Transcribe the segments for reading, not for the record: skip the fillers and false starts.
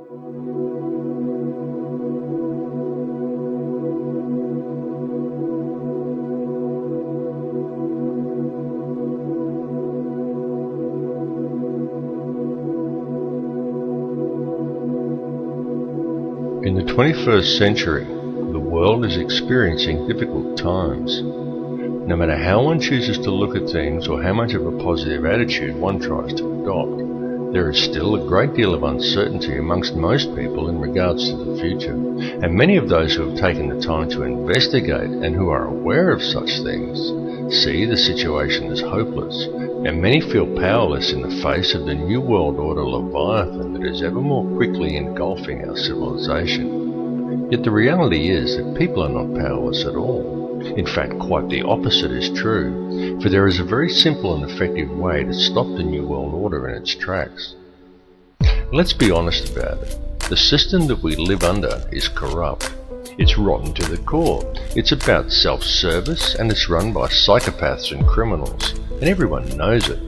In the 21st century, the world is experiencing difficult times. No matter how one chooses to look at things or how much of a positive attitude one tries to adopt, there is still a great deal of uncertainty amongst most people in regards to the future, and many of those who have taken the time to investigate and who are aware of such things see the situation as hopeless, and many feel powerless in the face of the New World Order Leviathan that is ever more quickly engulfing our civilization. Yet the reality is that people are not powerless at all. In fact, quite the opposite is true, for there is a very simple and effective way to stop the New World Order in its tracks. Let's be honest about it. The system that we live under is corrupt. It's rotten to the core. It's about self-service, and it's run by psychopaths and criminals, and everyone knows it.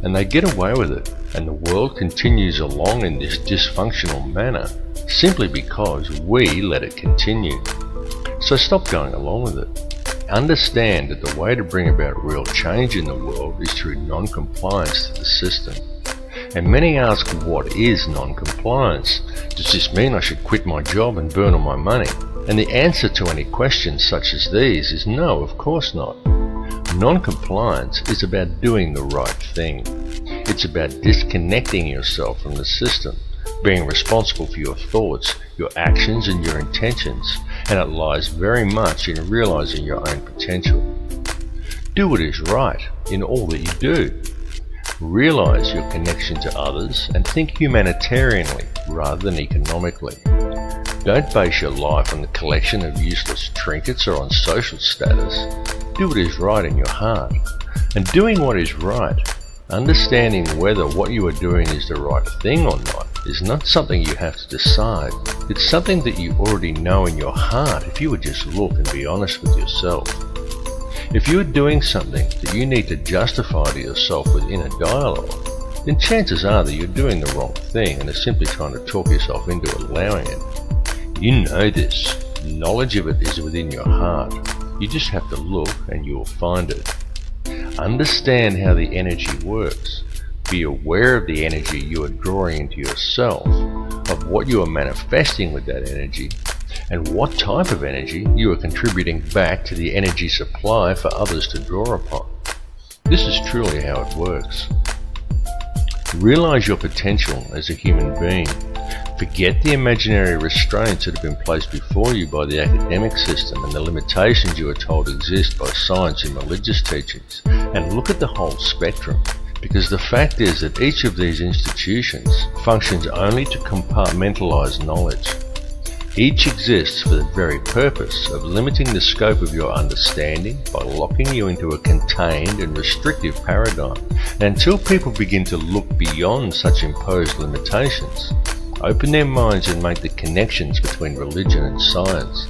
And they get away with it, and the world continues along in this dysfunctional manner, simply because we let it continue. So stop going along with it. Understand that the way to bring about real change in the world is through non-compliance to the system. And many ask, what is non-compliance? Does this mean I should quit my job and burn all my money? And the answer to any questions such as these is no, of course not. Non-compliance is about doing the right thing. It's about disconnecting yourself from the system, being responsible for your thoughts, your actions and your intentions, and it lies very much in realizing your own potential. Do what is right in all that you do. Realize your connection to others and think humanitarianly rather than economically. Don't base your life on the collection of useless trinkets or on social status. Do what is right in your heart. And doing what is right, understanding whether what you are doing is the right thing or not, is not something you have to decide. It's something that you already know in your heart if you would just look and be honest with yourself. If you are doing something that you need to justify to yourself with inner dialogue, then chances are that you're doing the wrong thing and are simply trying to talk yourself into allowing it. You know this. Knowledge of it is within your heart. You just have to look and you will find it. Understand how the energy works. Be aware of the energy you are drawing into yourself, of what you are manifesting with that energy, and what type of energy you are contributing back to the energy supply for others to draw upon. This is truly how it works. Realize your potential as a human being. Forget the imaginary restraints that have been placed before you by the academic system and the limitations you are told exist by science and religious teachings, and look at the whole spectrum, because the fact is that each of these institutions functions only to compartmentalize knowledge. Each exists for the very purpose of limiting the scope of your understanding by locking you into a contained and restrictive paradigm. And until people begin to look beyond such imposed limitations, open their minds and make the connections between religion and science,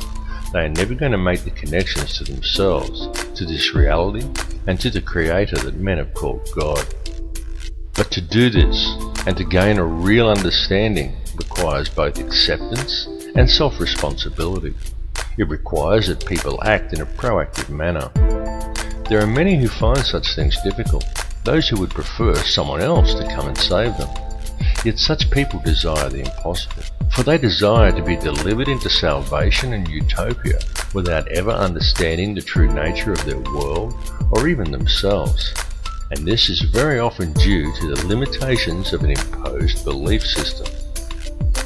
they are never going to make the connections to themselves, to this reality, and to the Creator that men have called God. But to do this, and to gain a real understanding, requires both acceptance and self-responsibility. It requires that people act in a proactive manner. There are many who find such things difficult, those who would prefer someone else to come and save them. Yet such people desire the impossible, for they desire to be delivered into salvation and utopia without ever understanding the true nature of their world or even themselves. And this is very often due to the limitations of an imposed belief system.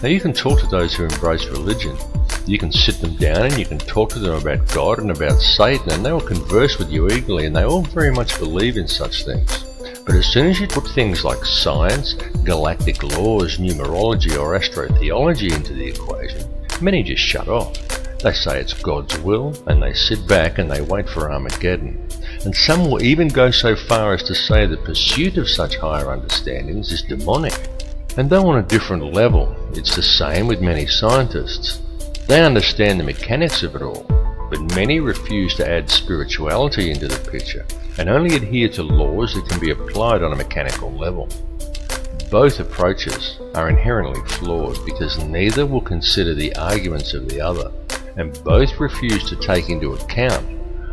Now you can talk to those who embrace religion. You can sit them down and you can talk to them about God and about Satan, and they will converse with you eagerly, and they all very much believe in such things. But as soon as you put things like science, galactic laws, numerology or astrotheology into the equation, many just shut off. They say it's God's will, and they sit back and they wait for Armageddon. And some will even go so far as to say the pursuit of such higher understandings is demonic. And though on a different level, it's the same with many scientists. They understand the mechanics of it all, but many refuse to add spirituality into the picture and only adhere to laws that can be applied on a mechanical level. Both approaches are inherently flawed because neither will consider the arguments of the other, and both refuse to take into account,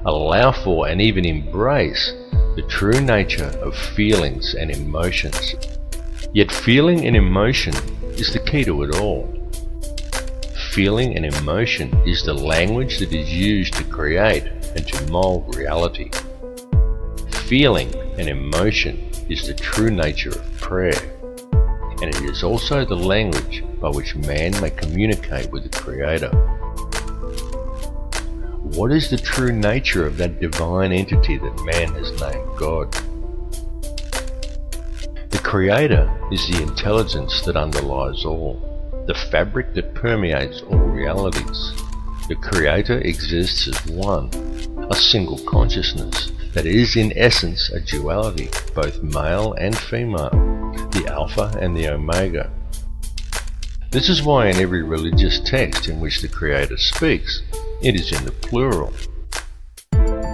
allow for, and even embrace the true nature of feelings and emotions. Yet feeling and emotion is the key to it all. Feeling and emotion is the language that is used to create and to mold reality. Feeling and emotion is the true nature of prayer, and it is also the language by which man may communicate with the Creator. What is the true nature of that divine entity that man has named God? The Creator is the intelligence that underlies all, the fabric that permeates all realities. The Creator exists as one, a single consciousness that is in essence a duality, both male and female, the Alpha and the Omega. This is why in every religious text in which the Creator speaks, it is in the plural.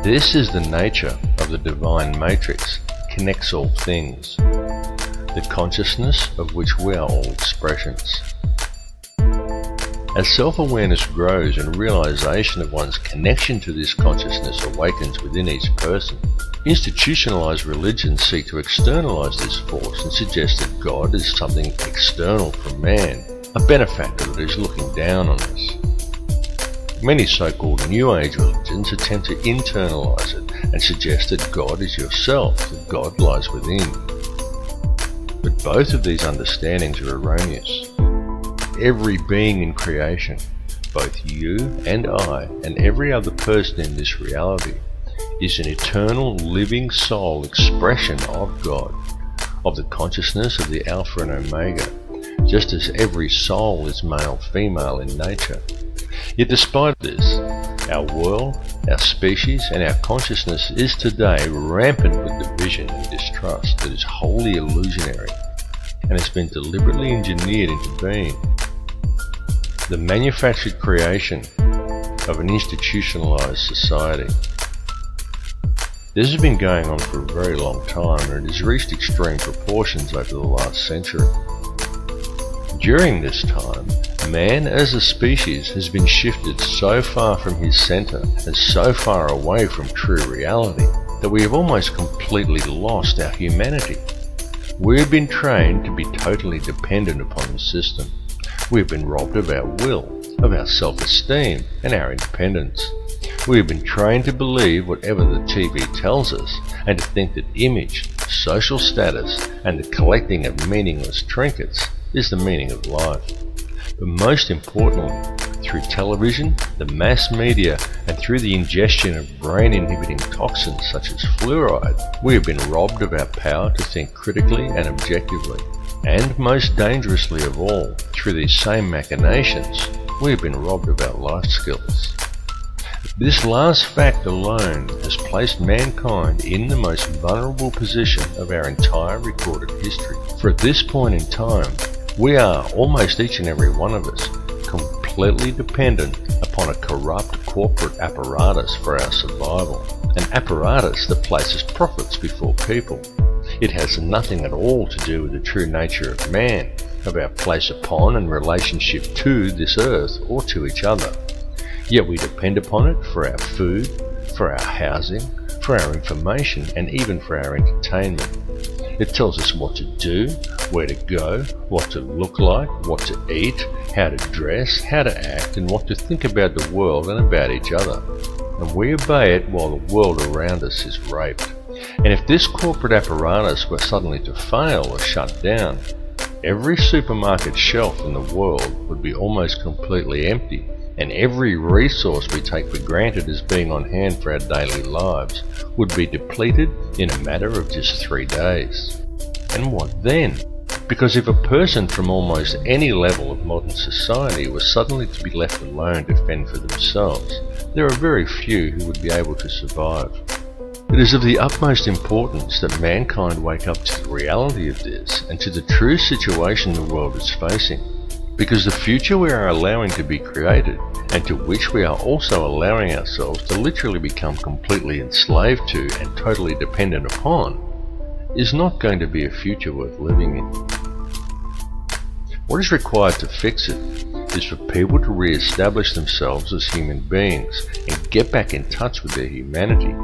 This is the nature of the divine matrix, connects all things, the consciousness of which we are all expressions. As self-awareness grows and realization of one's connection to this consciousness awakens within each person, institutionalized religions seek to externalize this force and suggest that God is something external from man, a benefactor that is looking down on us. Many so-called New Age religions attempt to internalize it and suggest that God is yourself, that God lies within. But both of these understandings are erroneous. Every being in creation, both you and I and every other person in this reality, is an eternal living soul expression of God, of the consciousness of the Alpha and Omega, just as every soul is male-female in nature. Yet despite this, our world, our species and our consciousness is today rampant with division and distrust that is wholly illusionary and has been deliberately engineered into being. The manufactured creation of an institutionalized society. This has been going on for a very long time and it has reached extreme proportions over the last century. During this time, man as a species has been shifted so far from his center and so far away from true reality that we have almost completely lost our humanity. We have been trained to be totally dependent upon the system. We have been robbed of our will, of our self-esteem and our independence. We have been trained to believe whatever the TV tells us and to think that image, social status and the collecting of meaningless trinkets is the meaning of life. But most importantly, through television, the mass media, and through the ingestion of brain-inhibiting toxins such as fluoride, we have been robbed of our power to think critically and objectively. And most dangerously of all, through these same machinations, we have been robbed of our life skills. This last fact alone has placed mankind in the most vulnerable position of our entire recorded history. For at this point in time, we are, almost each and every one of us, completely dependent upon a corrupt corporate apparatus for our survival. An apparatus that places profits before people. It has nothing at all to do with the true nature of man, of our place upon and relationship to this earth or to each other. Yet we depend upon it for our food, for our housing, for our information, and even for our entertainment. It tells us what to do, where to go, what to look like, what to eat, how to dress, how to act, and what to think about the world and about each other. And we obey it while the world around us is raped. And if this corporate apparatus were suddenly to fail or shut down, every supermarket shelf in the world would be almost completely empty, and every resource we take for granted as being on hand for our daily lives would be depleted in a matter of just 3 days. And what then? Because if a person from almost any level of modern society was suddenly to be left alone to fend for themselves, there are very few who would be able to survive. It is of the utmost importance that mankind wake up to the reality of this and to the true situation the world is facing, because the future we are allowing to be created, and to which we are also allowing ourselves to literally become completely enslaved to and totally dependent upon, is not going to be a future worth living in. What is required to fix it is for people to re-establish themselves as human beings and get back in touch with their humanity.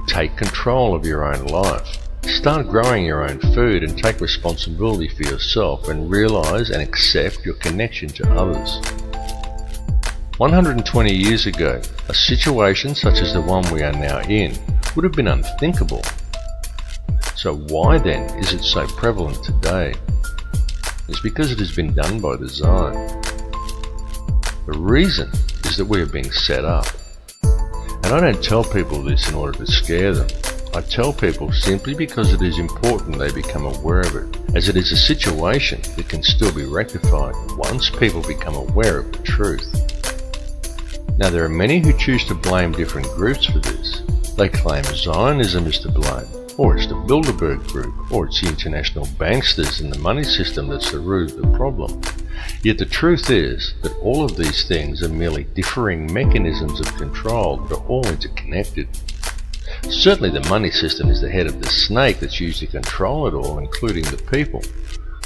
Take control of your own life. Start growing your own food and take responsibility for yourself and realize and accept your connection to others. 120 years ago, a situation such as the one we are now in would have been unthinkable. So why then is it so prevalent today? It's because it has been done by design. The reason is that we are being set up. And I don't tell people this in order to scare them. I tell people simply because it is important they become aware of it, as it is a situation that can still be rectified once people become aware of the truth. Now there are many who choose to blame different groups for this. They claim Zionism is to blame, or it's the Bilderberg Group, or it's the international banksters and the money system that's the root of the problem. Yet the truth is that all of these things are merely differing mechanisms of control that are all interconnected. Certainly the money system is the head of the snake that's used to control it all, including the people.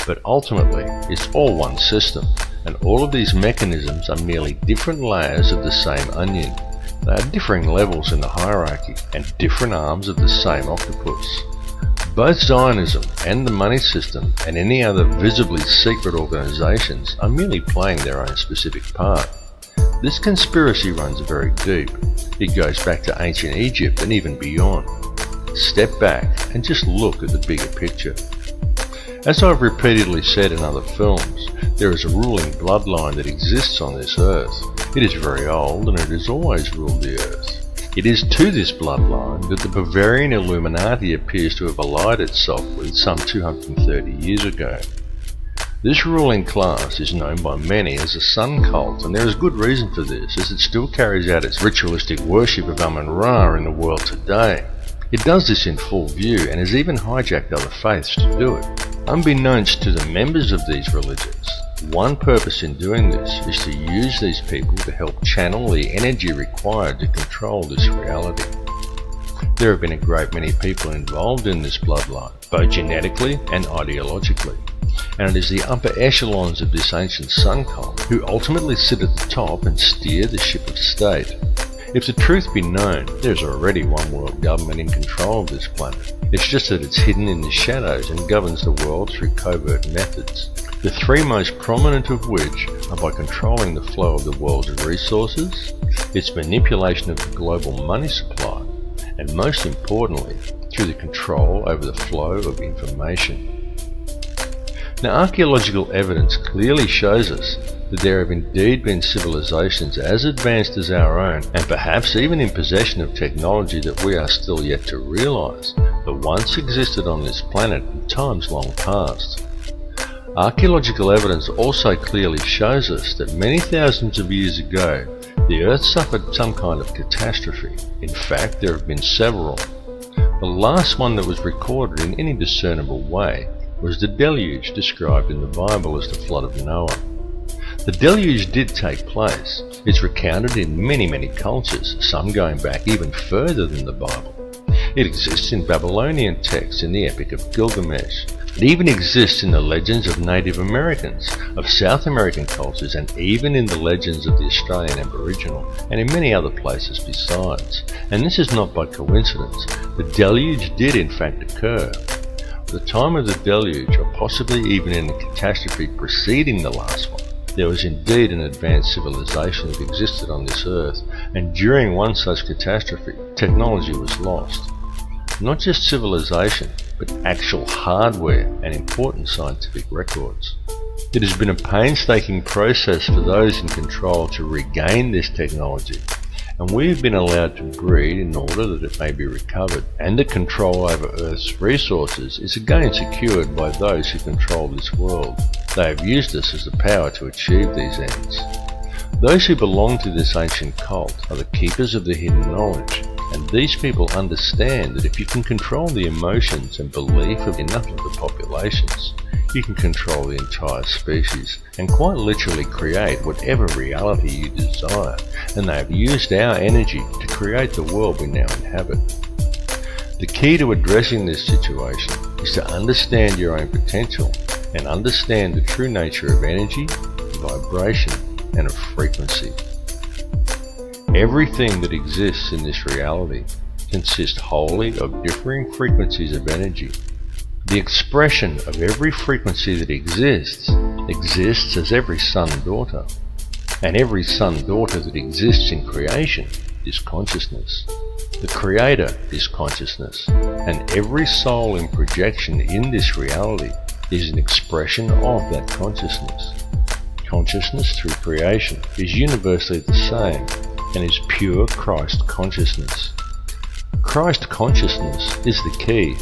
But ultimately, it's all one system, and all of these mechanisms are merely different layers of the same onion. They are differing levels in the hierarchy, and different arms of the same octopus. Both Zionism and the money system and any other visibly secret organizations are merely playing their own specific part. This conspiracy runs very deep. It goes back to ancient Egypt and even beyond. Step back and just look at the bigger picture. As I've repeatedly said in other films, there is a ruling bloodline that exists on this earth. It is very old and it has always ruled the earth. It is to this bloodline that the Bavarian Illuminati appears to have allied itself with some 230 years ago. This ruling class is known by many as the Sun Cult, and there is good reason for this, as it still carries out its ritualistic worship of Amun-Ra in the world today. It does this in full view and has even hijacked other faiths to do it. Unbeknownst to the members of these religions, one purpose in doing this is to use these people to help channel the energy required to control this reality. There have been a great many people involved in this bloodline, both genetically and ideologically. And it is the upper echelons of this ancient sun cult who ultimately sit at the top and steer the ship of state. If the truth be known, there is already one world government in control of this planet. It's just that it's hidden in the shadows and governs the world through covert methods. The three most prominent of which are by controlling the flow of the world's resources, its manipulation of the global money supply, and most importantly, through the control over the flow of information. Now, archaeological evidence clearly shows us that there have indeed been civilizations as advanced as our own, and perhaps even in possession of technology that we are still yet to realize, that once existed on this planet in times long past. Archaeological evidence also clearly shows us that many thousands of years ago, the Earth suffered some kind of catastrophe. In fact, there have been several. The last one that was recorded in any discernible way was the deluge described in the Bible as the flood of Noah. The deluge did take place. It's recounted in many cultures, some going back even further than the Bible. It exists in Babylonian texts in the Epic of Gilgamesh. It even exists in the legends of Native Americans, of South American cultures, and even in the legends of the Australian Aboriginal, and in many other places besides. And this is not by coincidence. The deluge did in fact occur. At the time of the deluge, or possibly even in the catastrophe preceding the last one, there was indeed an advanced civilization that existed on this earth, and during one such catastrophe, technology was lost. Not just civilization, but actual hardware and important scientific records. It has been a painstaking process for those in control to regain this technology, and we have been allowed to breed in order that it may be recovered, and the control over Earth's resources is again secured by those who control this world. They have used us as the power to achieve these ends. Those who belong to this ancient cult are the keepers of the hidden knowledge, and these people understand that if you can control the emotions and belief of enough of the populations, you can control the entire species and quite literally create whatever reality you desire, and they have used our energy to create the world we now inhabit. The key to addressing this situation is to understand your own potential and understand the true nature of energy, vibration, and of frequency. Everything that exists in this reality consists wholly of differing frequencies of energy. The expression of every frequency that exists as every son-daughter, and every son-daughter that exists in creation is consciousness. The Creator is consciousness, and every soul in projection in this reality is an expression of that consciousness. Consciousness through creation is universally the same and is pure Christ consciousness. Christ consciousness is the key.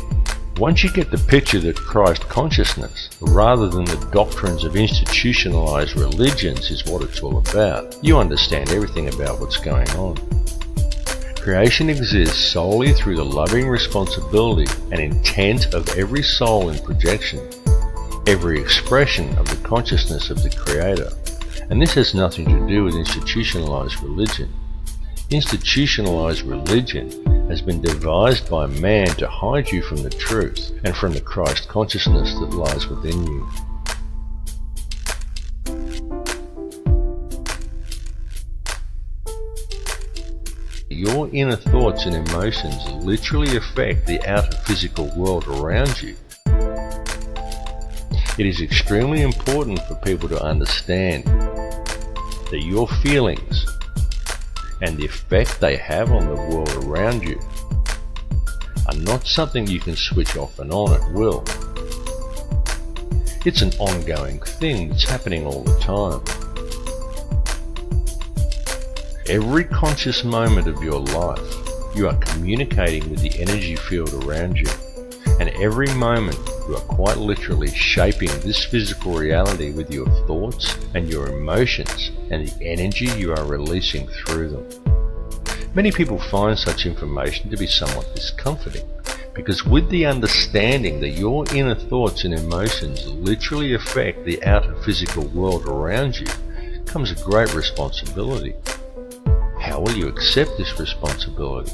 Once you get the picture that Christ consciousness, rather than the doctrines of institutionalized religions, is what it's all about, you understand everything about what's going on. Creation exists solely through the loving responsibility and intent of every soul in projection, every expression of the consciousness of the Creator. And this has nothing to do with institutionalized religion. Institutionalized religion has been devised by man to hide you from the truth and from the Christ consciousness that lies within you. Your inner thoughts and emotions literally affect the outer physical world around you. It is extremely important for people to understand that your feelings and the effect they have on the world around you are not something you can switch off and on at will. It's an ongoing thing that's happening all the time. Every conscious moment of your life, you are communicating with the energy field around you, and every moment you are quite literally shaping this physical reality with your thoughts and your emotions and the energy you are releasing through them. Many people find such information to be somewhat discomforting, because with the understanding that your inner thoughts and emotions literally affect the outer physical world around you comes a great responsibility. How will you accept this responsibility?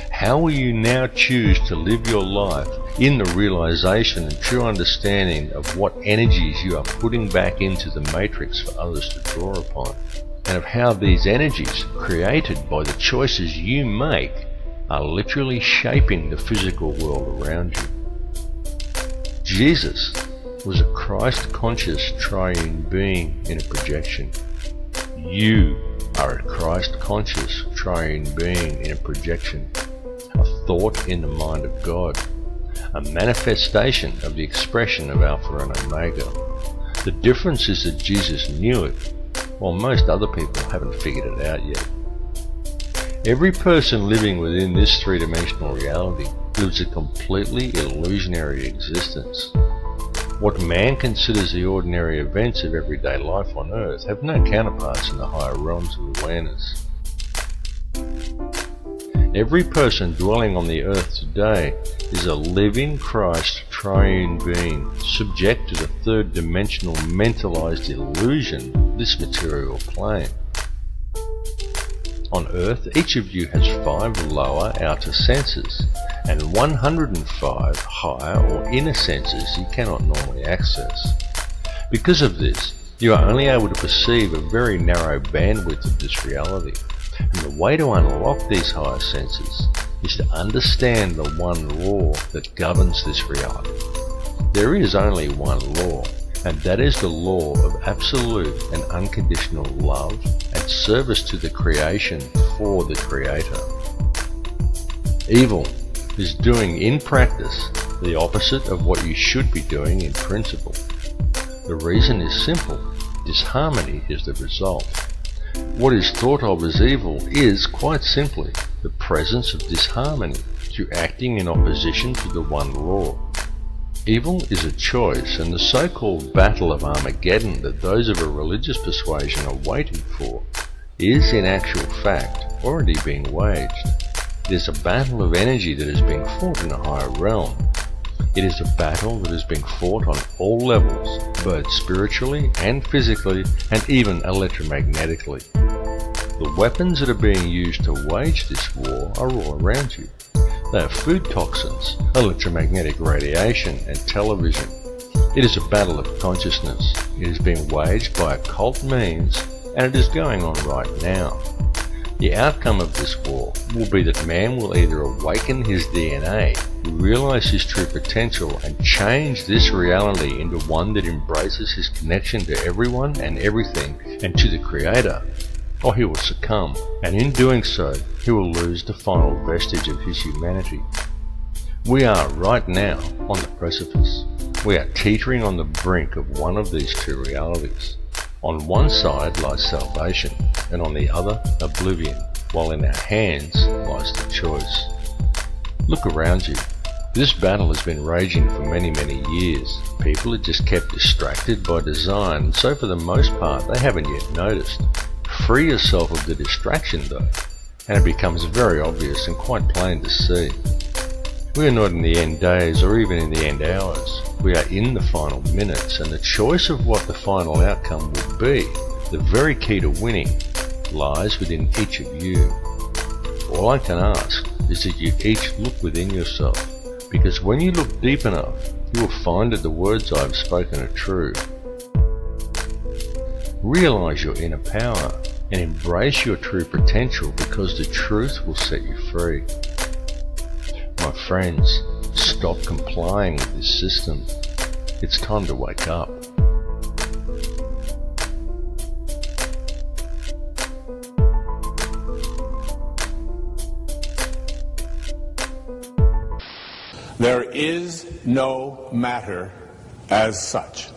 How will you now choose to live your life in the realization and true understanding of what energies you are putting back into the matrix for others to draw upon, and of how these energies, created by the choices you make, are literally shaping the physical world around you? Jesus was a Christ-conscious triune being in a projection. You are a Christ-conscious triune being in a projection, a thought in the mind of God, a manifestation of the expression of Alpha and Omega. The difference is that Jesus knew it, while most other people haven't figured it out yet. Every person living within this three-dimensional reality lives a completely illusionary existence. What man considers the ordinary events of everyday life on Earth have no counterparts in the higher realms of awareness. Every person dwelling on the Earth today is a living Christ triune being, subject to the third-dimensional mentalized illusion of this material plane. On Earth, each of you has 5 lower outer senses, and 105 higher or inner senses you cannot normally access. Because of this, you are only able to perceive a very narrow bandwidth of this reality, and the way to unlock these higher senses is to understand the one law that governs this reality. There is only one law, and that is the law of absolute and unconditional love and service to the creation for the Creator. Evil is doing in practice the opposite of what you should be doing in principle. The reason is simple. Disharmony is the result. What is thought of as evil is, quite simply, the presence of disharmony through acting in opposition to the one law. Evil is a choice, and the so-called battle of Armageddon that those of a religious persuasion are waiting for is, in actual fact, already being waged. It is a battle of energy that is being fought in a higher realm. It is a battle that is being fought on all levels, both spiritually and physically, and even electromagnetically. The weapons that are being used to wage this war are all around you. They are food toxins, electromagnetic radiation, and television. It is a battle of consciousness. It is being waged by occult means, and it is going on right now. The outcome of this war will be that man will either awaken his DNA, realize his true potential, and change this reality into one that embraces his connection to everyone and everything and to the Creator, or he will succumb, and in doing so, he will lose the final vestige of his humanity. We are right now on the precipice. We are teetering on the brink of one of these two realities. On one side lies salvation, and on the other, oblivion, while in our hands lies the choice. Look around you. This battle has been raging for many, many years. People are just kept distracted by design, and so for the most part they haven't yet noticed. Free yourself of the distraction though, and it becomes very obvious and quite plain to see. We are not in the end days or even in the end hours. We are in the final minutes, and the choice of what the final outcome will be, the very key to winning, lies within each of you. All I can ask is that you each look within yourself, because when you look deep enough, you will find that the words I have spoken are true. Realize your inner power and embrace your true potential, because the truth will set you free. My friends, stop complying with this system. It's time to wake up. There is no matter as such.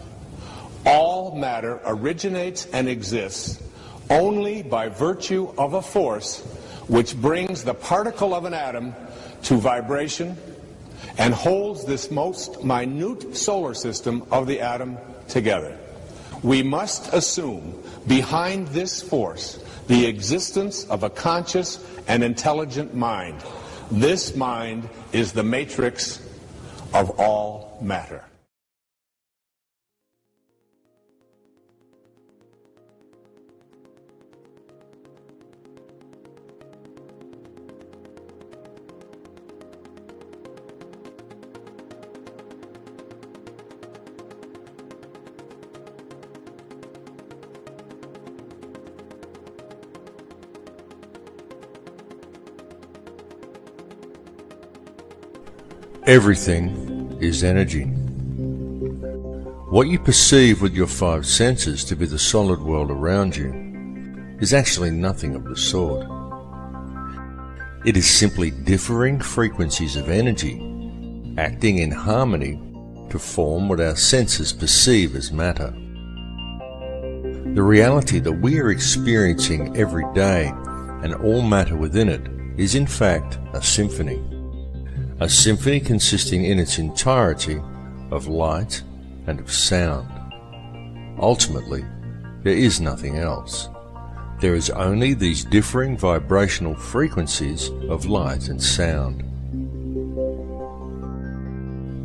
All matter originates and exists only by virtue of a force which brings the particle of an atom to vibration and holds this most minute solar system of the atom together. We must assume behind this force the existence of a conscious and intelligent mind. This mind is the matrix of all matter. Everything is energy. What you perceive with your five senses to be the solid world around you is actually nothing of the sort. It is simply differing frequencies of energy acting in harmony to form what our senses perceive as matter. The reality that we are experiencing every day and all matter within it is in fact a symphony. A symphony consisting in its entirety of light and of sound. Ultimately, there is nothing else. There is only these differing vibrational frequencies of light and sound.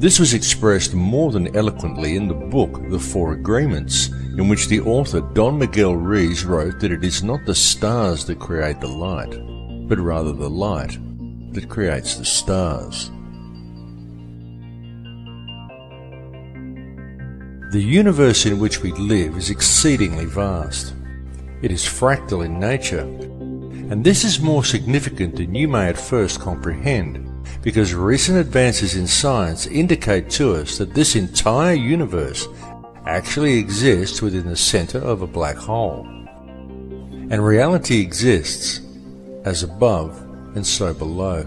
This was expressed more than eloquently in the book The Four Agreements, in which the author Don Miguel Ruiz wrote that it is not the stars that create the light, but rather the light that creates the stars. The universe in which we live is exceedingly vast. It is fractal in nature, and this is more significant than you may at first comprehend, because recent advances in science indicate to us that this entire universe actually exists within the center of a black hole. And reality exists as above and so below.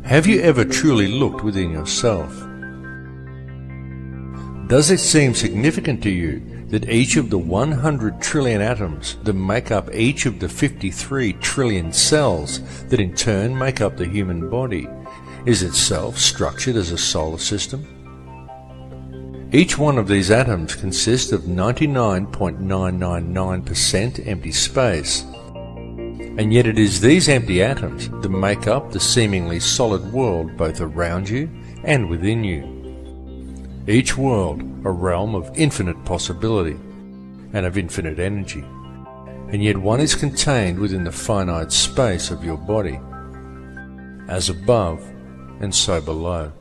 Have you ever truly looked within yourself? Does it seem significant to you that each of the 100 trillion atoms that make up each of the 53 trillion cells that in turn make up the human body is itself structured as a solar system? Each one of these atoms consists of 99.999% empty space, and yet it is these empty atoms that make up the seemingly solid world both around you and within you. Each world a realm of infinite possibility and of infinite energy, and yet one is contained within the finite space of your body, as above and so below.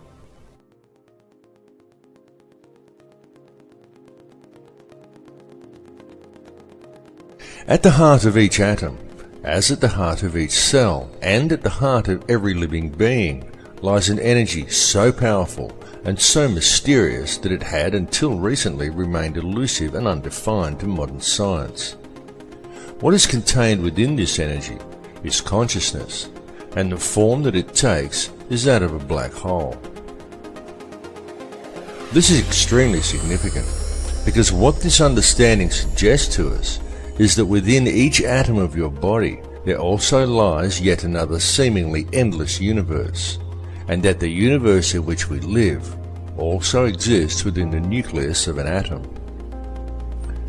At the heart of each atom, as at the heart of each cell, and at the heart of every living being, lies an energy so powerful and so mysterious that it had until recently remained elusive and undefined to modern science. What is contained within this energy is consciousness, and the form that it takes is that of a black hole. This is extremely significant, because what this understanding suggests to us is that within each atom of your body there also lies yet another seemingly endless universe, and that the universe in which we live also exists within the nucleus of an atom.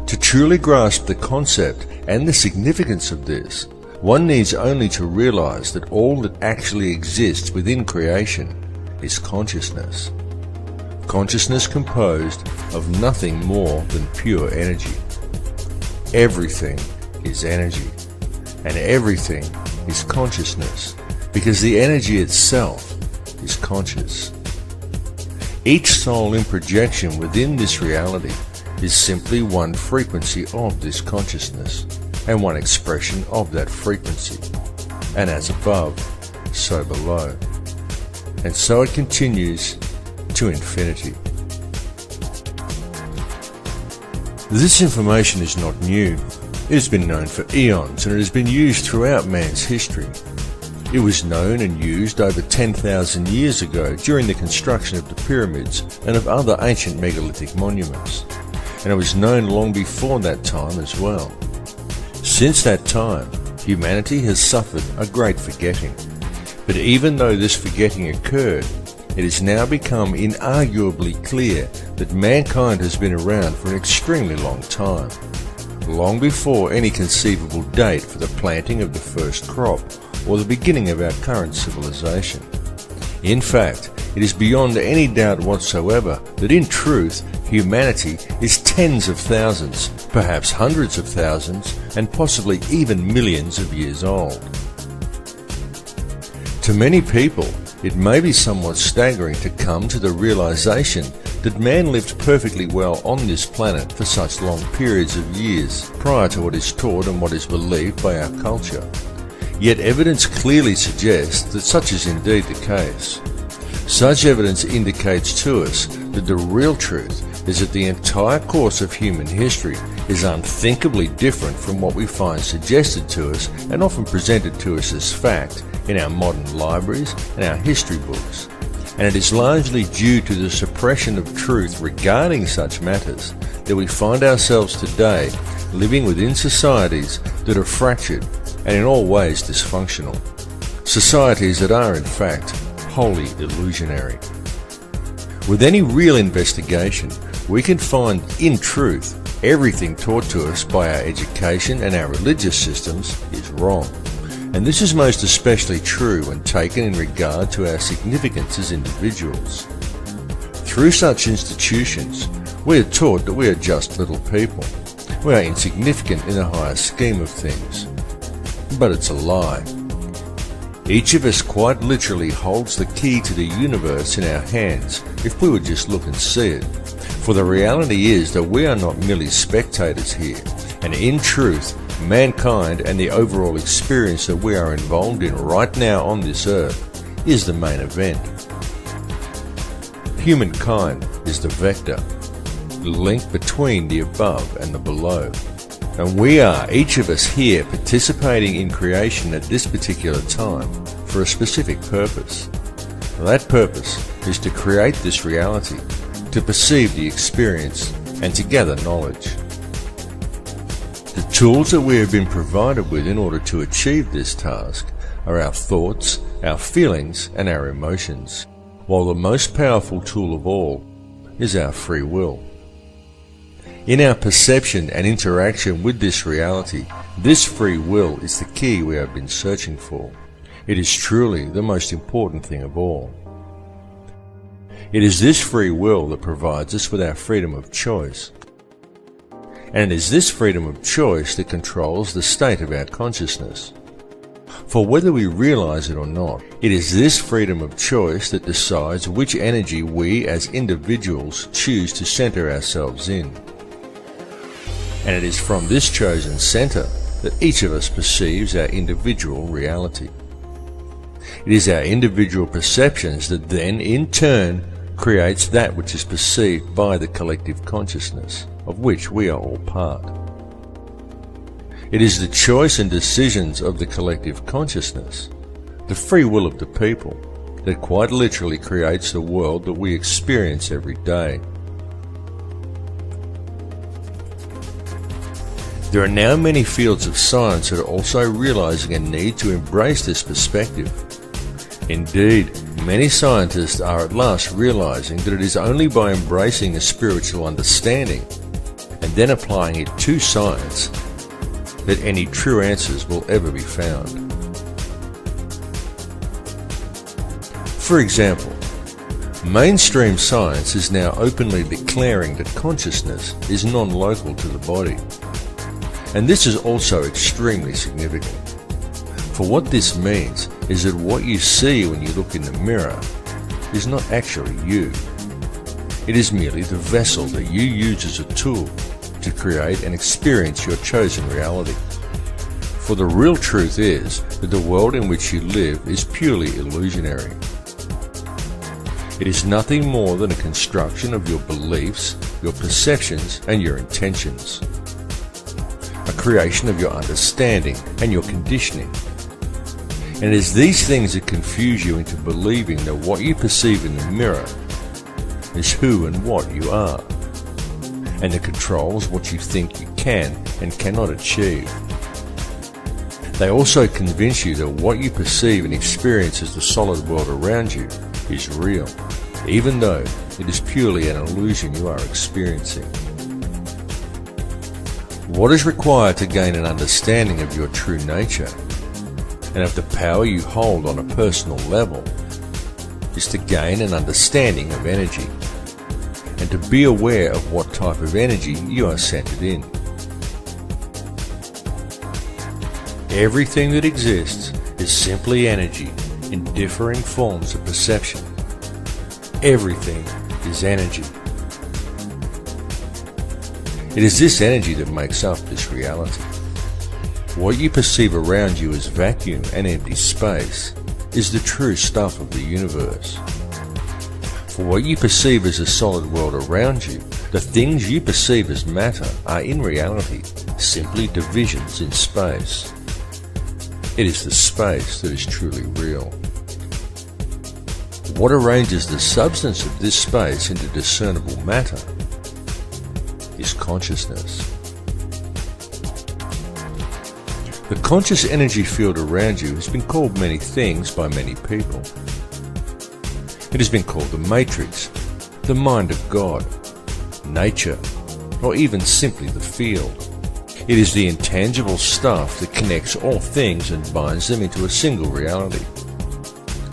To truly grasp the concept and the significance of this, one needs only to realize that all that actually exists within creation is consciousness. Consciousness composed of nothing more than pure energy. Everything is energy, and everything is consciousness, because the energy itself is conscious. Each soul in projection within this reality is simply one frequency of this consciousness, and one expression of that frequency, and as above, so below. And so it continues to infinity. This information is not new. It has been known for eons, and it has been used throughout man's history. It was known and used over 10,000 years ago during the construction of the pyramids and of other ancient megalithic monuments, and it was known long before that time as well. Since that time, humanity has suffered a great forgetting. But even though this forgetting occurred, it has now become inarguably clear that mankind has been around for an extremely long time, long before any conceivable date for the planting of the first crop or the beginning of our current civilization. In fact, it is beyond any doubt whatsoever that in truth, humanity is tens of thousands, perhaps hundreds of thousands, and possibly even millions of years old. To many people, it may be somewhat staggering to come to the realization that man lived perfectly well on this planet for such long periods of years prior to what is taught and what is believed by our culture. Yet evidence clearly suggests that such is indeed the case. Such evidence indicates to us that the real truth is that the entire course of human history is unthinkably different from what we find suggested to us and often presented to us as fact in our modern libraries and our history books. And it is largely due to the suppression of truth regarding such matters that we find ourselves today living within societies that are fractured and in all ways dysfunctional. Societies that are in fact wholly illusionary. With any real investigation, we can find, in truth, everything taught to us by our education and our religious systems is wrong. And this is most especially true when taken in regard to our significance as individuals. Through such institutions, we are taught that we are just little people. We are insignificant in the higher scheme of things. But it's a lie. Each of us quite literally holds the key to the universe in our hands if we would just look and see it. For the reality is that we are not merely spectators here, and in truth, mankind and the overall experience that we are involved in right now on this earth is the main event. Humankind is the vector, the link between the above and the below. And we are, each of us here, participating in creation at this particular time for a specific purpose. That purpose is to create this reality, to perceive the experience, and to gather knowledge. The tools that we have been provided with in order to achieve this task are our thoughts, our feelings, and our emotions, while the most powerful tool of all is our free will. In our perception and interaction with this reality, this free will is the key we have been searching for. It is truly the most important thing of all. It is this free will that provides us with our freedom of choice. And it is this freedom of choice that controls the state of our consciousness. For whether we realize it or not, it is this freedom of choice that decides which energy we as individuals choose to center ourselves in. And it is from this chosen center that each of us perceives our individual reality. It is our individual perceptions that then, in turn, creates that which is perceived by the collective consciousness, of which we are all part. It is the choice and decisions of the collective consciousness, the free will of the people, that quite literally creates the world that we experience every day. There are now many fields of science that are also realizing a need to embrace this perspective. Indeed, many scientists are at last realizing that it is only by embracing a spiritual understanding and then applying it to science that any true answers will ever be found. For example, mainstream science is now openly declaring that consciousness is non-local to the body. And this is also extremely significant. For what this means is that what you see when you look in the mirror is not actually you. It is merely the vessel that you use as a tool to create and experience your chosen reality. For the real truth is that the world in which you live is purely illusionary. It is nothing more than a construction of your beliefs, your perceptions, and your intentions. A creation of your understanding and your conditioning. And it is these things that confuse you into believing that what you perceive in the mirror is who and what you are, and that controls what you think you can and cannot achieve. They also convince you that what you perceive and experience as the solid world around you is real, even though it is purely an illusion you are experiencing. What is required to gain an understanding of your true nature and of the power you hold on a personal level is to gain an understanding of energy and to be aware of what type of energy you are centered in. Everything that exists is simply energy in differing forms of perception. Everything is energy. It is this energy that makes up this reality. What you perceive around you as vacuum and empty space is the true stuff of the universe. For what you perceive as a solid world around you, the things you perceive as matter are in reality simply divisions in space. It is the space that is truly real. What arranges the substance of this space into discernible matter is consciousness. The conscious energy field around you has been called many things by many people. It has been called the matrix, the mind of God, nature, or even simply the field. It is the intangible stuff that connects all things and binds them into a single reality.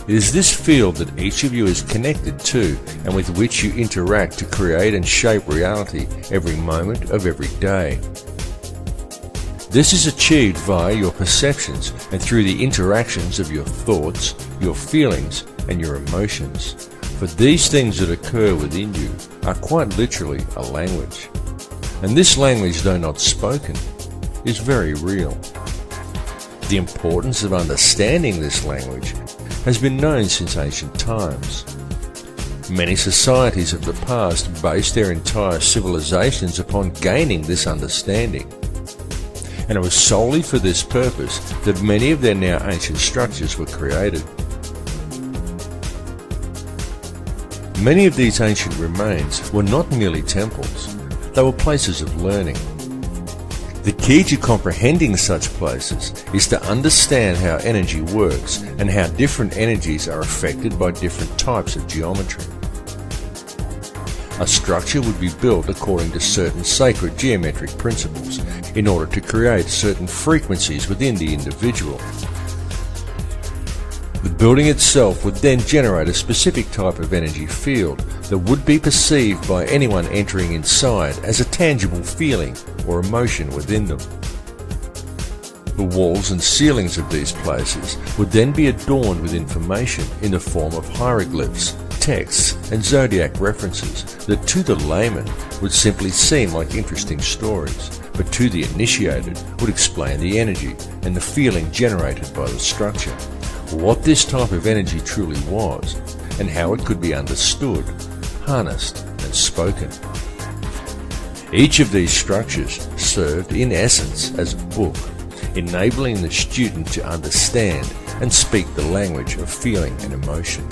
It is this field that each of you is connected to and with which you interact to create and shape reality every moment of every day. This is achieved via your perceptions and through the interactions of your thoughts, your feelings, and your emotions. For these things that occur within you are quite literally a language. And this language, though not spoken, is very real. The importance of understanding this language has been known since ancient times. Many societies of the past based their entire civilizations upon gaining this understanding. And it was solely for this purpose that many of their now ancient structures were created. Many of these ancient remains were not merely temples, they were places of learning. The key to comprehending such places is to understand how energy works and how different energies are affected by different types of geometry. A structure would be built according to certain sacred geometric principles in order to create certain frequencies within the individual. The building itself would then generate a specific type of energy field that would be perceived by anyone entering inside as a tangible feeling or emotion within them. The walls and ceilings of these places would then be adorned with information in the form of hieroglyphs, texts, and zodiac references that to the layman would simply seem like interesting stories, but to the initiated would explain the energy and the feeling generated by the structure, what this type of energy truly was, and how it could be understood, harnessed, and spoken. Each of these structures served in essence as a book, enabling the student to understand and speak the language of feeling and emotion.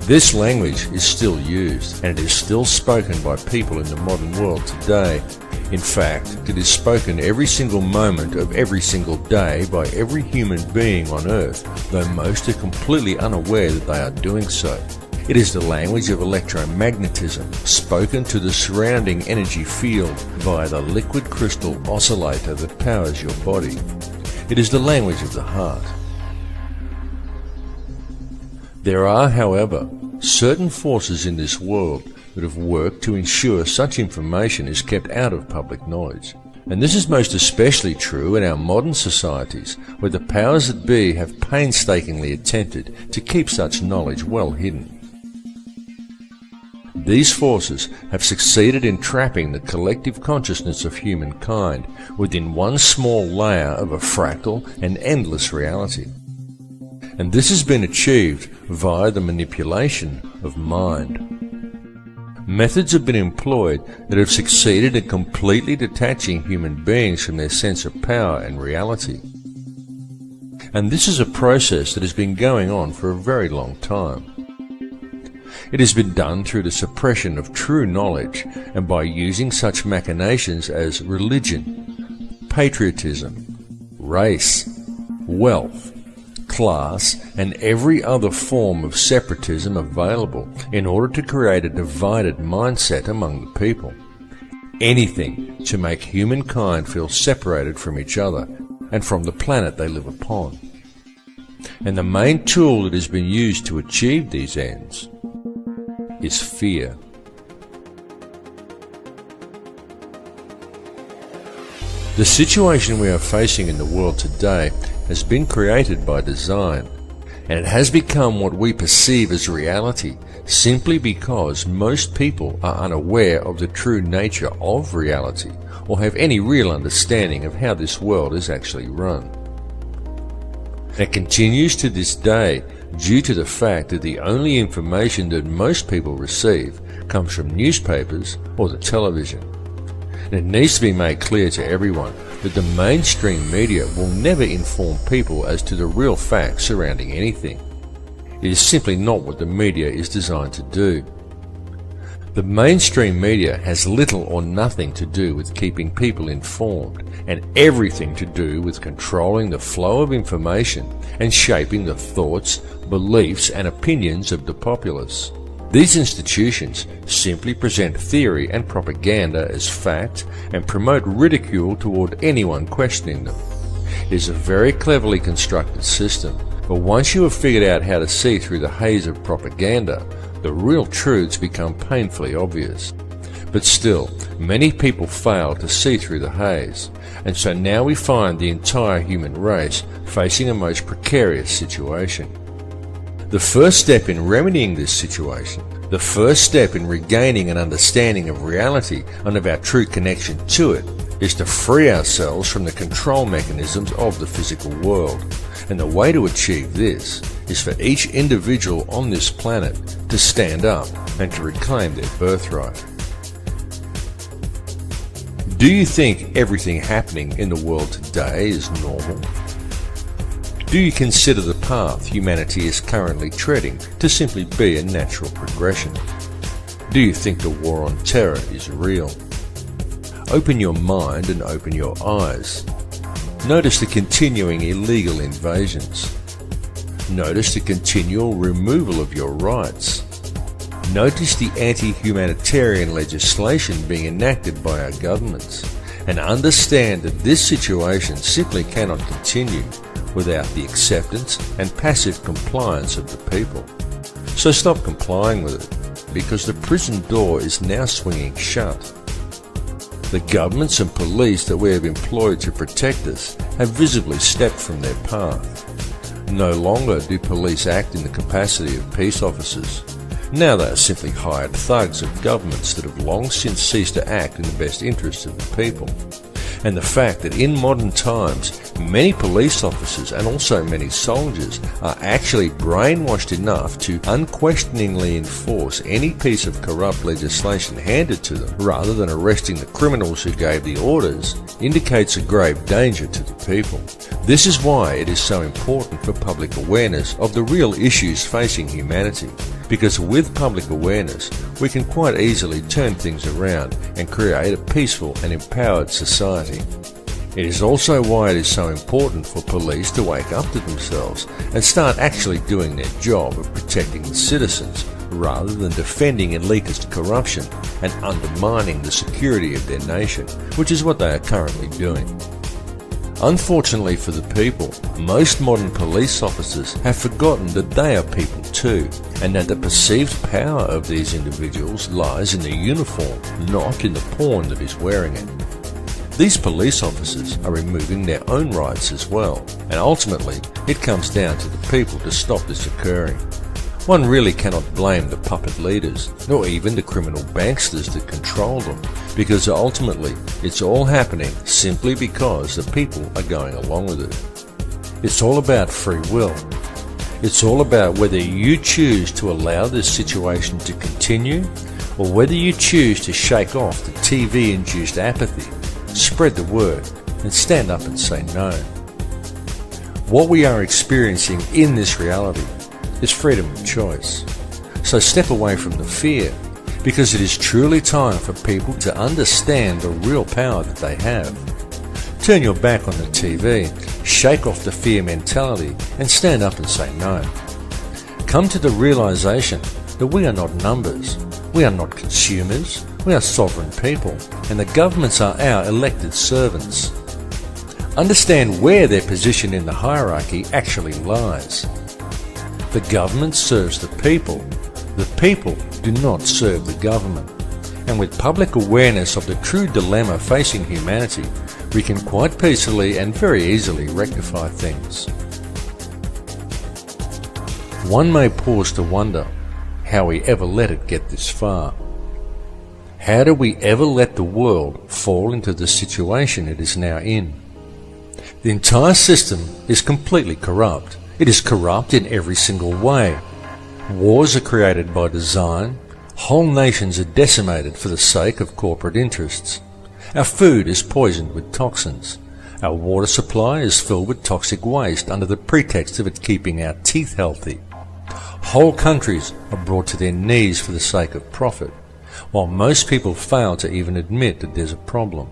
This language is still used, and it is still spoken by people in the modern world today. In fact, it is spoken every single moment of every single day by every human being on earth, though most are completely unaware that they are doing so. It is the language of electromagnetism, spoken to the surrounding energy field via the liquid crystal oscillator that powers your body. It is the language of the heart. There are, however, certain forces in this world that have worked to ensure such information is kept out of public knowledge. And this is most especially true in our modern societies, where the powers that be have painstakingly attempted to keep such knowledge well hidden. These forces have succeeded in trapping the collective consciousness of humankind within one small layer of a fractal and endless reality. And this has been achieved via the manipulation of mind. Methods have been employed that have succeeded in completely detaching human beings from their sense of power and reality. And this is a process that has been going on for a very long time. It has been done through the suppression of true knowledge and by using such machinations as religion, patriotism, race, wealth, class, and every other form of separatism available in order to create a divided mindset among the people. Anything to make humankind feel separated from each other and from the planet they live upon. And the main tool that has been used to achieve these ends is fear. The situation we are facing in the world today has been created by design, and it has become what we perceive as reality simply because most people are unaware of the true nature of reality or have any real understanding of how this world is actually run. It continues to this day due to the fact that the only information that most people receive comes from newspapers or the television. And it needs to be made clear to everyone that the mainstream media will never inform people as to the real facts surrounding anything. It is simply not what the media is designed to do. The mainstream media has little or nothing to do with keeping people informed, and everything to do with controlling the flow of information and shaping the thoughts, beliefs, and opinions of the populace. These institutions simply present theory and propaganda as fact and promote ridicule toward anyone questioning them. It is a very cleverly constructed system, but once you have figured out how to see through the haze of propaganda, the real truths become painfully obvious. But still, many people fail to see through the haze, and so now we find the entire human race facing a most precarious situation. The first step in remedying this situation, the first step in regaining an understanding of reality and of our true connection to it, is to free ourselves from the control mechanisms of the physical world. And the way to achieve this is for each individual on this planet to stand up and to reclaim their birthright. Do you think everything happening in the world today is normal? Do you consider the path humanity is currently treading to simply be a natural progression? Do you think the war on terror is real? Open your mind and open your eyes. Notice the continuing illegal invasions. Notice the continual removal of your rights. Notice the anti-humanitarian legislation being enacted by our governments, and understand that this situation simply cannot continue without the acceptance and passive compliance of the people. So stop complying with it, because the prison door is now swinging shut. The governments and police that we have employed to protect us have visibly stepped from their path. No longer do police act in the capacity of peace officers. Now they are simply hired thugs of governments that have long since ceased to act in the best interests of the people. and the fact that in modern times many police officers and also many soldiers are actually brainwashed enough to unquestioningly enforce any piece of corrupt legislation handed to them rather than arresting the criminals who gave the orders indicates a grave danger to the people. This is why it is so important for public awareness of the real issues facing humanity, because with public awareness we can quite easily turn things around and create a peaceful and empowered society. It is also why it is so important for police to wake up to themselves and start actually doing their job of protecting the citizens rather than defending elitist corruption and undermining the security of their nation, which is what they are currently doing. Unfortunately for the people, most modern police officers have forgotten that they are people too, and that the perceived power of these individuals lies in the uniform, not in the pawn that is wearing it. These police officers are removing their own rights as well, and ultimately it comes down to the people to stop this occurring. One really cannot blame the puppet leaders, nor even the criminal banksters that control them, because ultimately it's all happening simply because the people are going along with it. It's all about free will. It's all about whether you choose to allow this situation to continue, or whether you choose to shake off the TV-induced apathy, spread the word, and stand up and say no. What we are experiencing in this reality is freedom of choice. So step away from the fear, because it is truly time for people to understand the real power that they have. Turn your back on the TV, shake off the fear mentality, and stand up and say no. Come to the realization that we are not numbers, we are not consumers, we are sovereign people, and the governments are our elected servants. Understand where their position in the hierarchy actually lies. The government serves the people do not serve the government. And with public awareness of the true dilemma facing humanity, we can quite peacefully and very easily rectify things. One may pause to wonder how we ever let it get this far. How do we ever let the world fall into the situation it is now in? The entire system is completely corrupt. It is corrupt in every single way. Wars are created by design. Whole nations are decimated for the sake of corporate interests. Our food is poisoned with toxins. Our water supply is filled with toxic waste under the pretext of it keeping our teeth healthy. Whole countries are brought to their knees for the sake of profit, while most people fail to even admit that there's a problem.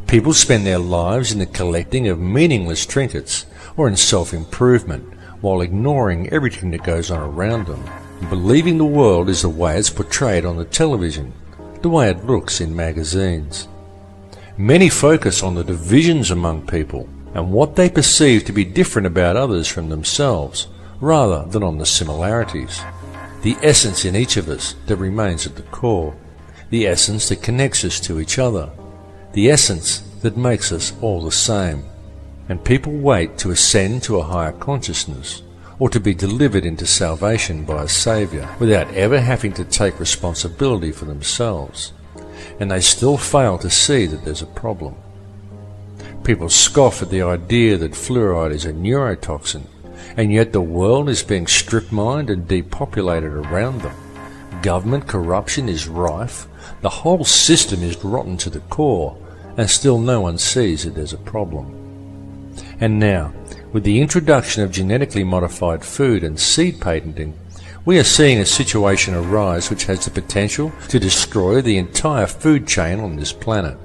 People spend their lives in the collecting of meaningless trinkets or in self-improvement, while ignoring everything that goes on around them, and believing the world is the way it's portrayed on the television, the way it looks in magazines. Many focus on the divisions among people and what they perceive to be different about others from themselves, rather than on the similarities. The essence in each of us that remains at the core, the essence that connects us to each other, the essence that makes us all the same. And people wait to ascend to a higher consciousness, or to be delivered into salvation by a Saviour, without ever having to take responsibility for themselves. And they still fail to see that there's a problem. People scoff at the idea that fluoride is a neurotoxin, and yet the world is being strip-mined and depopulated around them. Government corruption is rife, the whole system is rotten to the core, and still no one sees that there's a problem. And now, with the introduction of genetically modified food and seed patenting, we are seeing a situation arise which has the potential to destroy the entire food chain on this planet.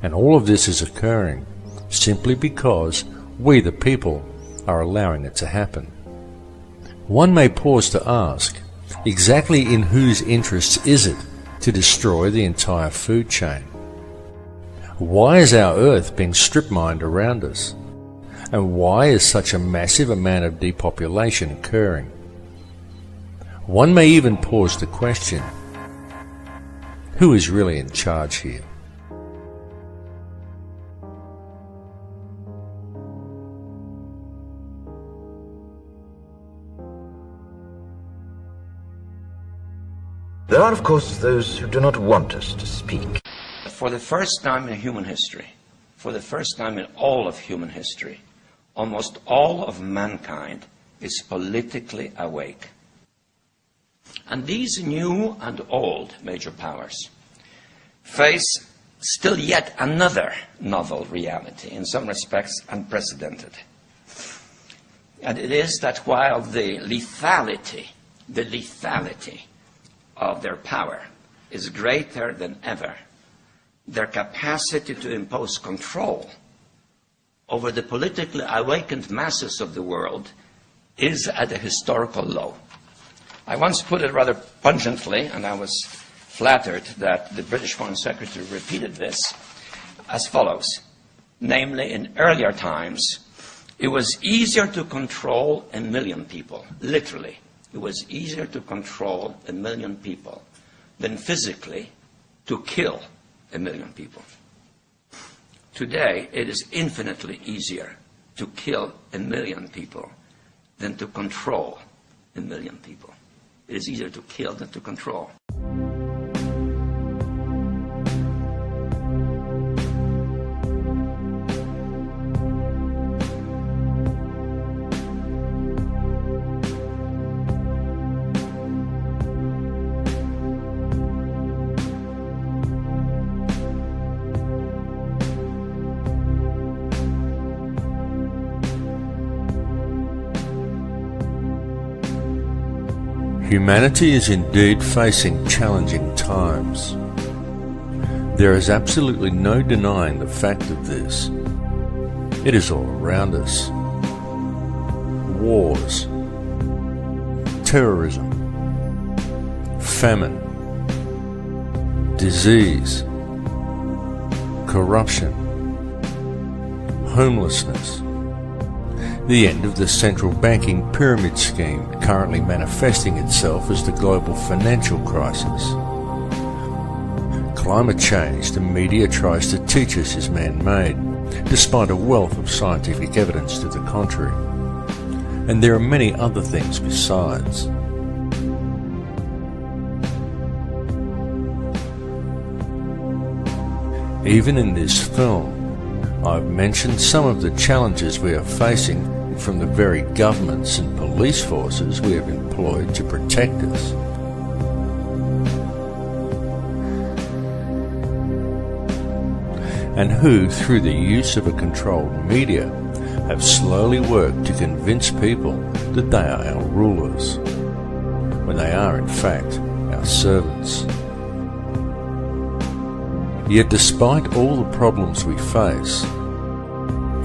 And all of this is occurring simply because we, the people, are allowing it to happen. One may pause to ask, exactly in whose interests is it to destroy the entire food chain? Why is our Earth being strip-mined around us? And why is such a massive amount of depopulation occurring? One may even pause to question, who is really in charge here? There are, of course, those who do not want us to speak. For the first time in human history, for the first time in all of human history, almost all of mankind is politically awake. And these new and old major powers face still yet another novel reality, in some respects unprecedented. And it is that while the lethality of their power is greater than ever, their capacity to impose control over the politically awakened masses of the world is at a historical low. I once put it rather pungently, and I was flattered that the British Foreign Secretary repeated this, as follows. Namely, in earlier times, it was easier to control 1 million people, literally. It was easier to control 1 million people than physically to kill 1 million people. Today, it is infinitely easier to kill 1 million people than to control 1 million people. It is easier to kill than to control. Humanity is indeed facing challenging times. There is absolutely no denying the fact of this. It is all around us. Wars, terrorism, famine, disease, corruption, homelessness, the end of the central banking pyramid scheme currently manifesting itself as the global financial crisis. Climate change the media tries to teach us is man-made, despite a wealth of scientific evidence to the contrary. And there are many other things besides. Even in this film, I've mentioned some of the challenges we are facing from the very governments and police forces we have employed to protect us. And who, through the use of a controlled media, have slowly worked to convince people that they are our rulers, when they are in fact our servants. Yet despite all the problems we face,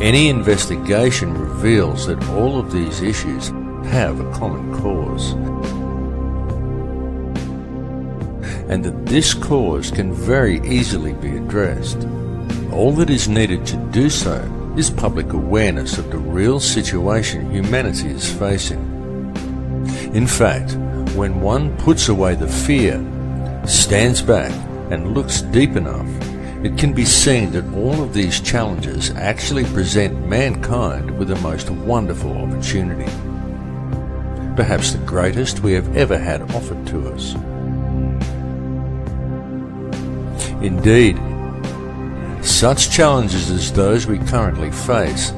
any investigation reveals that all of these issues have a common cause, and that this cause can very easily be addressed. All that is needed to do so is public awareness of the real situation humanity is facing. In fact, when one puts away the fear, stands back and looks deep enough, it can be seen that all of these challenges actually present mankind with the most wonderful opportunity, perhaps the greatest we have ever had offered to us. Indeed, such challenges as those we currently face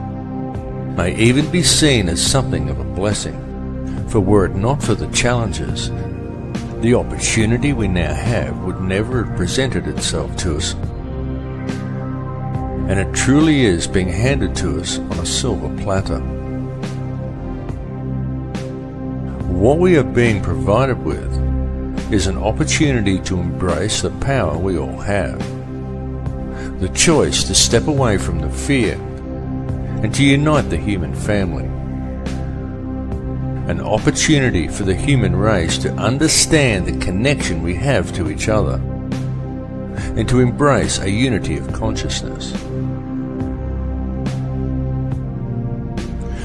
may even be seen as something of a blessing, for were it not for the challenges, the opportunity we now have would never have presented itself to us. And it truly is being handed to us on a silver platter. What we are being provided with is an opportunity to embrace the power we all have, the choice to step away from the fear and to unite the human family, an opportunity for the human race to understand the connection we have to each other and to embrace a unity of consciousness.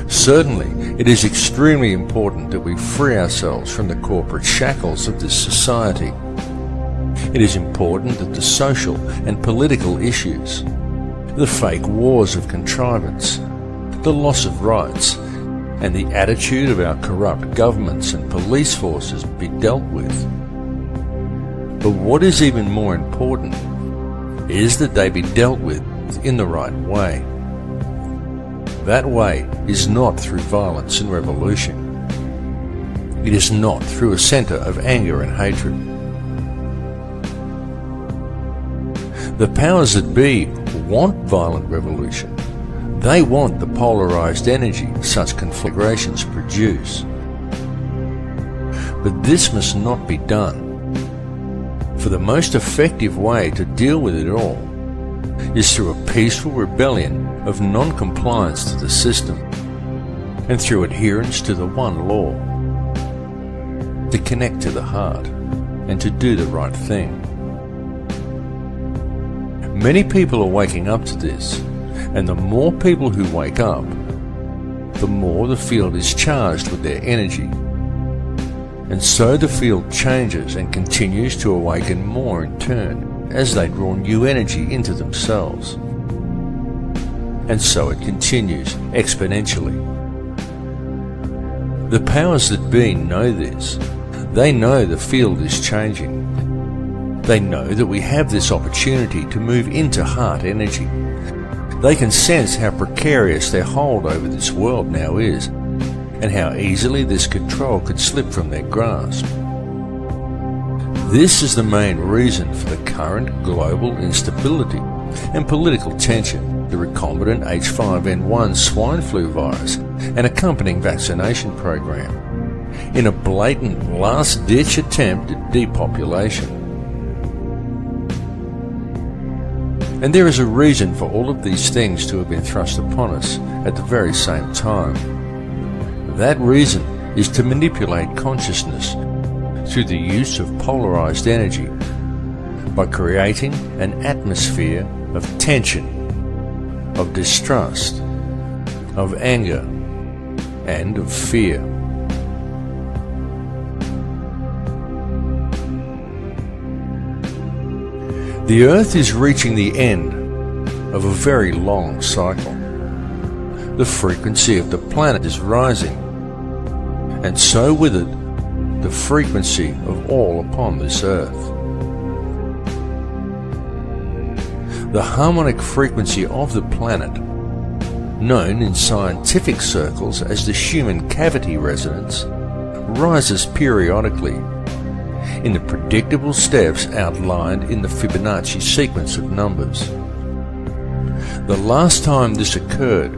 Certainly, it is extremely important that we free ourselves from the corporate shackles of this society. It is important that the social and political issues, the fake wars of contrivance, the loss of rights, and the attitude of our corrupt governments and police forces be dealt with. But what is even more important is that they be dealt with earth in the right way. That way is not through violence and revolution. It is not through a centre of anger and hatred. The powers that be want violent revolution. They want the polarised energy such conflagrations produce. But this must not be done. For the most effective way to deal with it all is through a peaceful rebellion of non-compliance to the system and through adherence to the one law, to connect to the heart and to do the right thing. Many people are waking up to this, and the more people who wake up, the more the field is charged with their energy. And so the field changes and continues to awaken more in turn as they draw new energy into themselves. And so it continues exponentially. The powers that be know this. They know the field is changing. They know that we have this opportunity to move into heart energy. They can sense how precarious their hold over this world now is, and how easily this control could slip from their grasp. This is the main reason for the current global instability and political tension, the recombinant H5N1 swine flu virus and accompanying vaccination program, in a blatant last-ditch attempt at depopulation. And there is a reason for all of these things to have been thrust upon us at the very same time. That reason is to manipulate consciousness through the use of polarized energy by creating an atmosphere of tension, of distrust, of anger, and of fear. The Earth is reaching the end of a very long cycle. The frequency of the planet is rising, and so with it, the frequency of all upon this Earth. The harmonic frequency of the planet, known in scientific circles as the Schumann cavity resonance, rises periodically in the predictable steps outlined in the Fibonacci sequence of numbers. The last time this occurred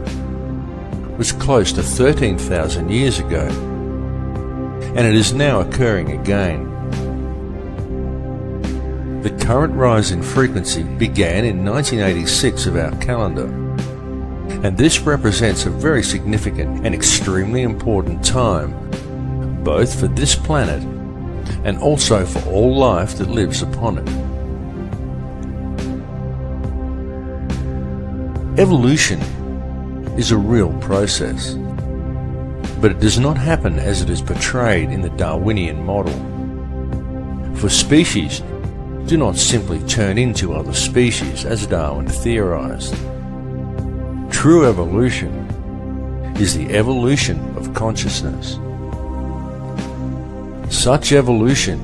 was close to 13,000 years ago, and it is now occurring again. The current rise in frequency began in 1986 of our calendar, and this represents a very significant and extremely important time, both for this planet and also for all life that lives upon it. Evolution is a real process, but it does not happen as it is portrayed in the Darwinian model. For species do not simply turn into other species as Darwin theorized. True evolution is the evolution of consciousness. Such evolution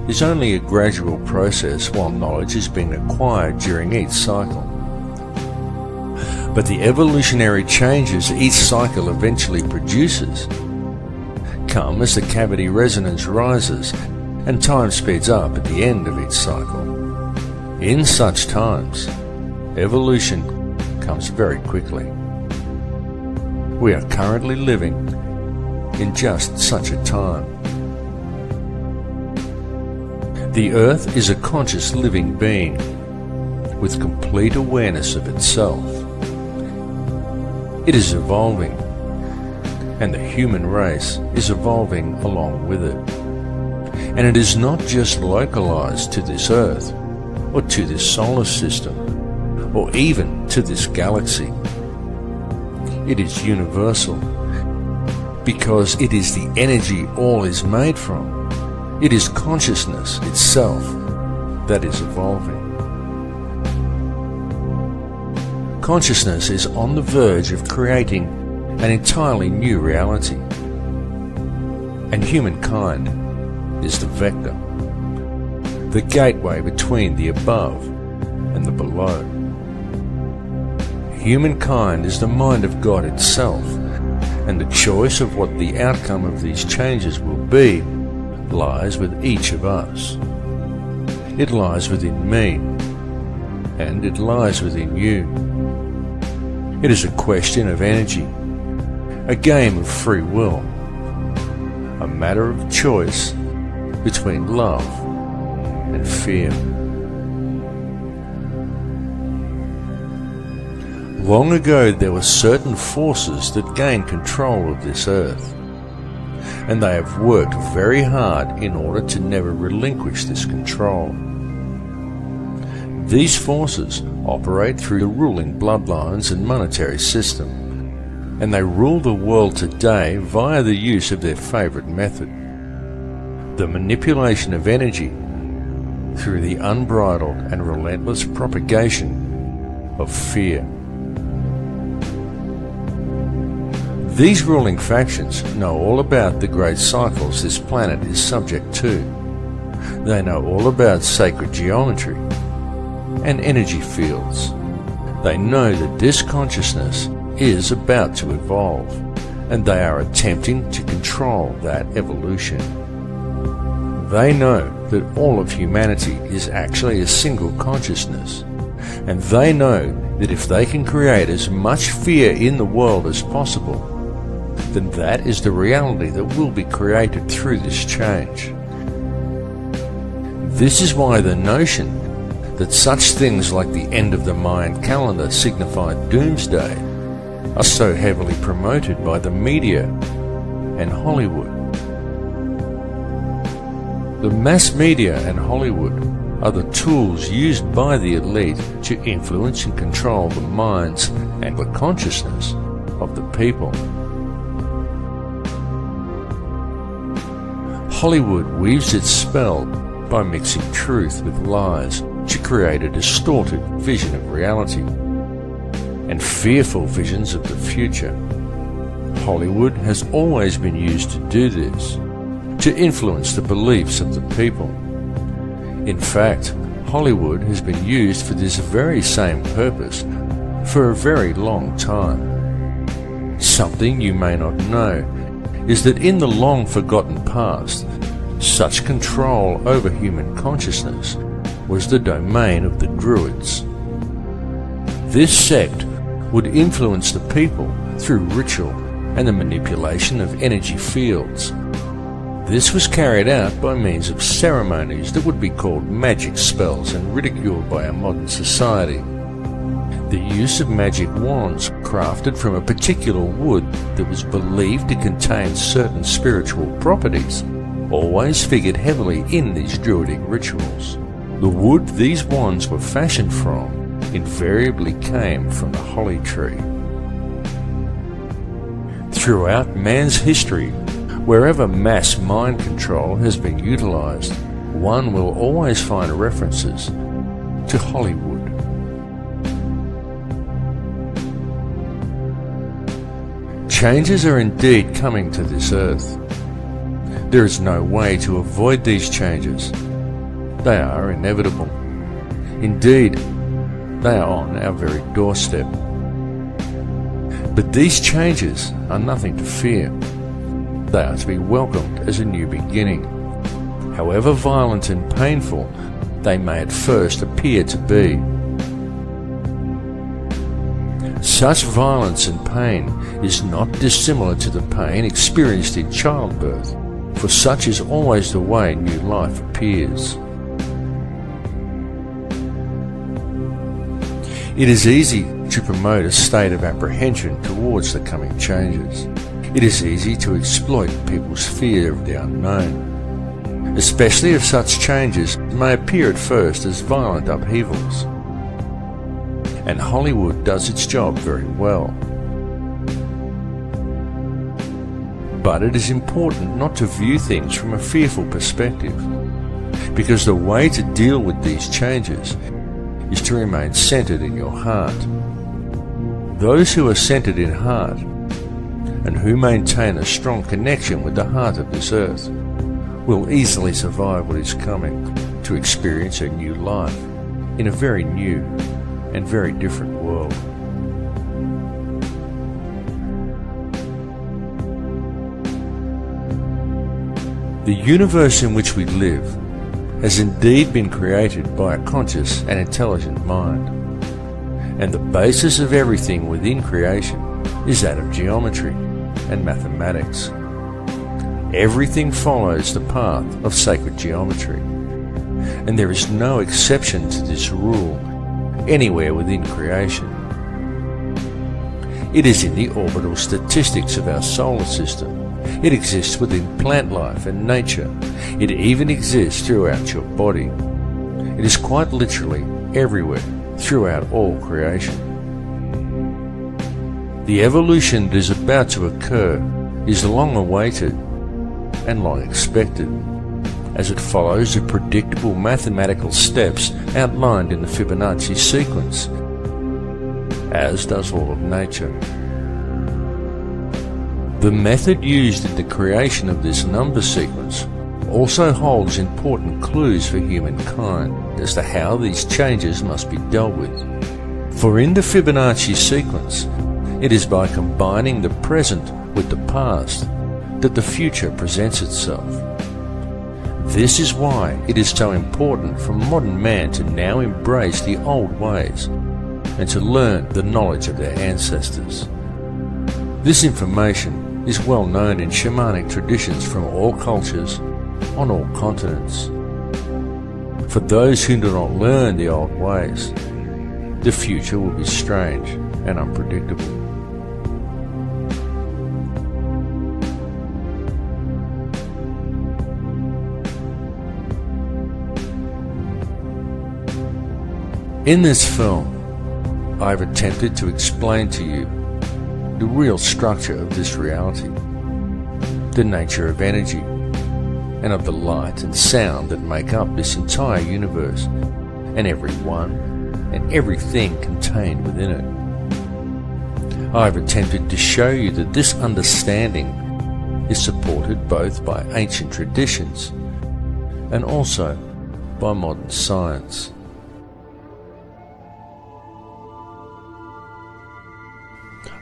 is only a gradual process while knowledge is being acquired during each cycle. But the evolutionary changes each cycle eventually produces come as the cavity resonance rises and time speeds up at the end of each cycle. In such times, evolution comes very quickly. We are currently living in just such a time. The Earth is a conscious living being with complete awareness of itself. It is evolving, and the human race is evolving along with it. And it is not just localized to this Earth, or to this solar system, or even to this galaxy. It is universal, because it is the energy all is made from. It is consciousness itself that is evolving. Consciousness is on the verge of creating an entirely new reality, and humankind is the vector, the gateway between the above and the below. Humankind is the mind of God itself, and the choice of what the outcome of these changes will be lies with each of us. It lies within me, and it lies within you. It is a question of energy, a game of free will, a matter of choice between love and fear. Long ago there were certain forces that gained control of this earth, and they have worked very hard in order to never relinquish this control. These forces operate through the ruling bloodlines and monetary system, and they rule the world today via the use of their favorite method, the manipulation of energy through the unbridled and relentless propagation of fear. These ruling factions know all about the great cycles this planet is subject to. They know all about sacred geometry and energy fields. They know that this consciousness is about to evolve, and they are attempting to control that evolution. They know that all of humanity is actually a single consciousness, and they know that if they can create as much fear in the world as possible, then that is the reality that will be created through this change. This is why the notion that such things like the end of the Mayan calendar signify doomsday are so heavily promoted by the media and Hollywood. The mass media and Hollywood are the tools used by the elite to influence and control the minds and the consciousness of the people. Hollywood weaves its spell by mixing truth with lies to create a distorted vision of reality and fearful visions of the future. Hollywood has always been used to do this, to influence the beliefs of the people. In fact, Hollywood has been used for this very same purpose for a very long time. Something you may not know is that in the long forgotten past, such control over human consciousness was the domain of the Druids. This sect would influence the people through ritual and the manipulation of energy fields. This was carried out by means of ceremonies that would be called magic spells and ridiculed by our modern society. The use of magic wands crafted from a particular wood that was believed to contain certain spiritual properties always figured heavily in these druidic rituals. The wood these wands were fashioned from invariably came from the holly tree. Throughout man's history, wherever mass mind control has been utilized, one will always find references to Hollywood. Changes are indeed coming to this earth. There is no way to avoid these changes. They are inevitable. Indeed, they are on our very doorstep. But these changes are nothing to fear. They are to be welcomed as a new beginning. However violent and painful they may at first appear to be. Such violence and pain is not dissimilar to the pain experienced in childbirth, for such is always the way new life appears. It is easy to promote a state of apprehension towards the coming changes. It is easy to exploit people's fear of the unknown, especially if such changes may appear at first as violent upheavals. And Hollywood does its job very well. But it is important not to view things from a fearful perspective, because the way to deal with these changes is to remain centered in your heart. Those who are centered in heart and who maintain a strong connection with the heart of this earth will easily survive what is coming, to experience a new life in a very new and very different world. The universe in which we live has indeed been created by a conscious and intelligent mind. And the basis of everything within creation is that of geometry and mathematics. Everything follows the path of sacred geometry, and there is no exception to this rule anywhere within creation. It is in the orbital statistics of our solar system. It exists within plant life and nature. It even exists throughout your body. It is quite literally everywhere throughout all creation. The evolution that is about to occur is long awaited and long expected, as it follows the predictable mathematical steps outlined in the Fibonacci sequence, as does all of nature. The method used in the creation of this number sequence also holds important clues for humankind as to how these changes must be dealt with. For in the Fibonacci sequence, it is by combining the present with the past that the future presents itself. This is why it is so important for modern man to now embrace the old ways and to learn the knowledge of their ancestors. This information is well known in shamanic traditions from all cultures on all continents. For those who do not learn the old ways, the future will be strange and unpredictable. In this film, I have attempted to explain to you the real structure of this reality, the nature of energy, and of the light and sound that make up this entire universe, and everyone and everything contained within it. I have attempted to show you that this understanding is supported both by ancient traditions and also by modern science.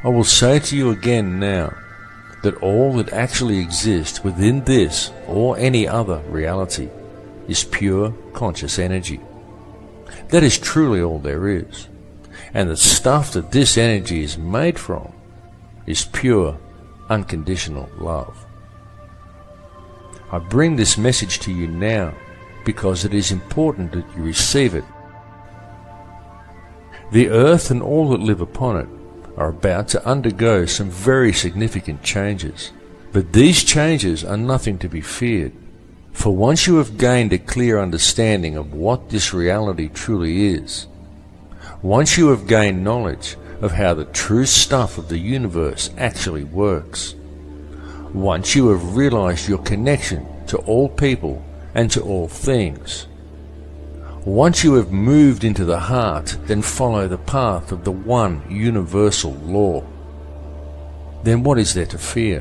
I will say to you again now that all that actually exists within this or any other reality is pure conscious energy. That is truly all there is. And the stuff that this energy is made from is pure, unconditional love. I bring this message to you now because it is important that you receive it. The earth and all that live upon it are about to undergo some very significant changes. But these changes are nothing to be feared, for once you have gained a clear understanding of what this reality truly is, once you have gained knowledge of how the true stuff of the universe actually works, once you have realized your connection to all people and to all things, once you have moved into the heart, then follow the path of the one universal law. Then what is there to fear?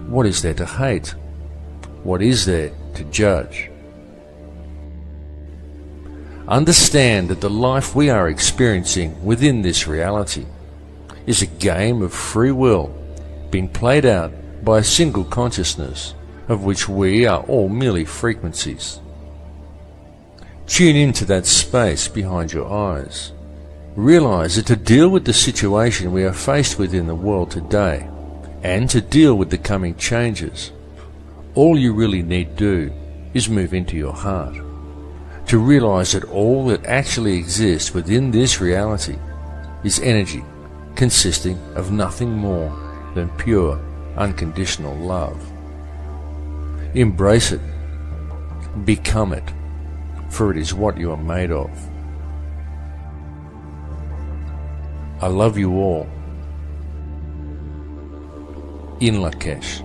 What is there to hate? What is there to judge? Understand that the life we are experiencing within this reality is a game of free will being played out by a single consciousness of which we are all merely frequencies. Tune into that space behind your eyes. Realize that to deal with the situation we are faced with in the world today, and to deal with the coming changes, all you really need do is move into your heart. To realize that all that actually exists within this reality is energy consisting of nothing more than pure, unconditional love. Embrace it. Become it. For it is what you are made of. I love you all. In Lakesh.